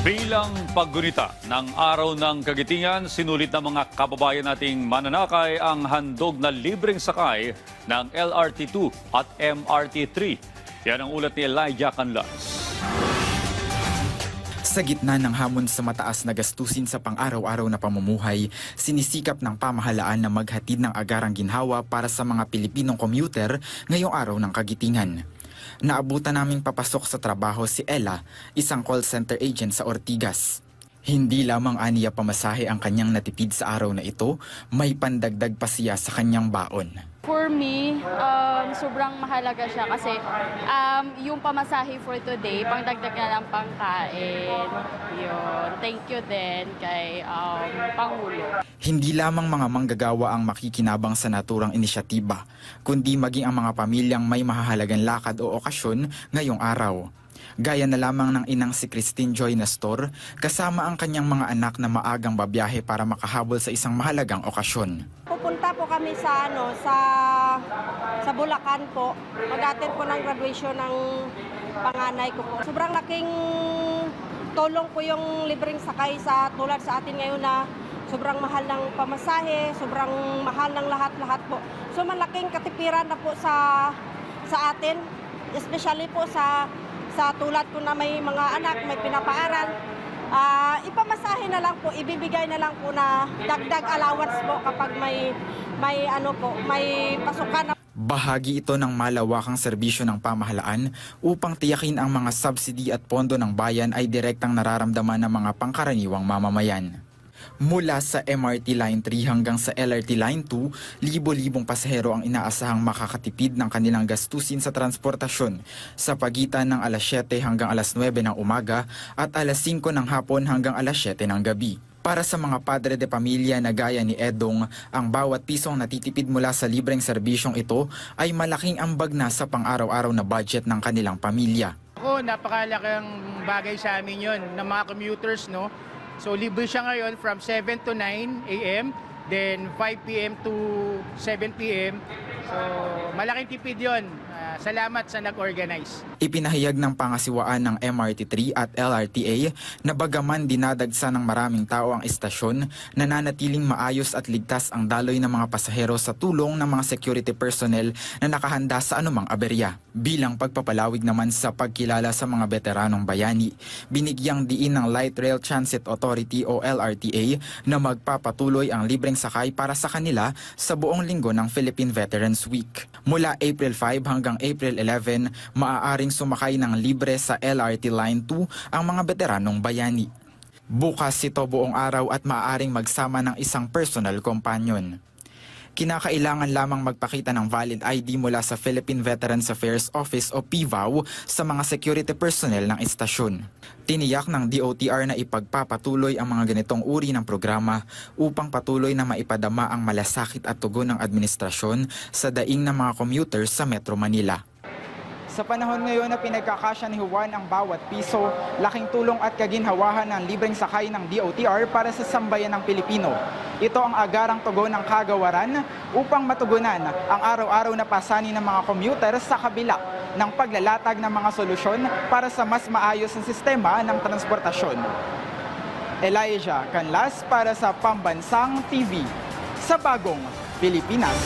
Bilang paggunita ng Araw ng Kagitingan, sinulit ng mga kababayan nating mananakay ang handog na libreng sakay ng LRT2 at MRT3. Yan ang ulat ni Elijah Canlas. Sa gitna ng hamon sa mataas na gastusin sa pang-araw-araw na pamumuhay, sinisikap ng pamahalaan na maghatid ng agarang ginhawa para sa mga Pilipinong commuter ngayong araw ng Kagitingan. Naabutan naming papasok sa trabaho si Ella, isang call center agent sa Ortigas. Hindi lamang aniya pamasahe ang kanyang natipid sa araw na ito, may pandagdag pa siya sa kanyang baon. For me, sobrang mahalaga siya kasi yung pamasahe for today, pangdagdag na lang pangkain. Yun. Thank you din kay Pangulo. Hindi lamang mga manggagawa ang makikinabang sa naturang inisyatiba, kundi maging ang mga pamilyang may mahahalagang lakad o okasyon ngayong araw. Gaya na lamang ng inang si Christine Joy Nestor, kasama ang kanyang mga anak na maagang babiyahe para makahabol sa isang mahalagang okasyon. Pupunta po kami sa sa Bulacan po. Mag-attend po ng graduation ng panganay ko po. Sobrang laking tulong po yung libreng sakay sa tulad sa atin ngayon na sobrang mahal ng pamasahe, sobrang mahal ng lahat-lahat po. So malaking katipiran na po sa atin, especially po sa tulad ko na may mga anak, may pinapaaral. Ipamasahe na lang po, ibibigay na lang po na dagdag allowance po kapag may pasukan na. Bahagi ito ng malawakang serbisyo ng pamahalaan upang tiyakin ang mga subsidy at pondo ng bayan ay direktang nararamdaman ng mga pangkaraniwang mamamayan. Mula sa MRT Line 3 hanggang sa LRT Line 2, libo-libong pasahero ang inaasahang makakatipid ng kanilang gastusin sa transportasyon sa pagitan ng alas 7 hanggang alas 9 ng umaga at alas 5 ng hapon hanggang alas 7 ng gabi. Para sa mga padre de pamilya na gaya ni Edong, ang bawat pisong natitipid mula sa libreng serbisyong ito ay malaking ambag na sa pang-araw-araw na budget ng kanilang pamilya. Napakalaking bagay sa amin yun ng mga commuters, no? So libre siya ngayon from 7 to 9 a.m. then 5 p.m. to 7 p.m. So malaking tipid yun. Salamat sa nag-organize. Ipinahayag ng pangasiwaan ng MRT3 at LRTA na bagaman dinadagsa ng maraming tao ang istasyon, nananatiling maayos at ligtas ang daloy ng mga pasahero sa tulong ng mga security personnel na nakahanda sa anumang aberya. Bilang pagpapalawig naman sa pagkilala sa mga veteranong bayani, binigyang diin ng Light Rail Transit Authority o LRTA na magpapatuloy ang libreng sakay para sa kanila sa buong linggo ng Philippine Veterans Week. Mula April 5 hanggang April 11, maaaring sumakay ng libre sa LRT Line 2 ang mga veteranong bayani. Bukas ito buong araw at maaaring magsama ng isang personal companion. Kinakailangan lamang magpakita ng valid ID mula sa Philippine Veterans Affairs Office o PVAO sa mga security personnel ng istasyon. Tiniyak ng DOTR na ipagpapatuloy ang mga ganitong uri ng programa upang patuloy na maipadama ang malasakit at tugon ng administrasyon sa daing ng mga commuters sa Metro Manila. Sa panahon ngayon na pinagkakasya ni Juan ang bawat piso, laking tulong at kaginhawahan ng libreng sakay ng DOTR para sa sambayan ng Pilipino. Ito ang agarang tugon ng kagawaran upang matugunan ang araw-araw na pasanin ng mga commuter sa kabila ng paglalatag ng mga solusyon para sa mas maayos na sistema ng transportasyon. Elijah Canlas para sa Pambansang TV sa Bagong Pilipinas.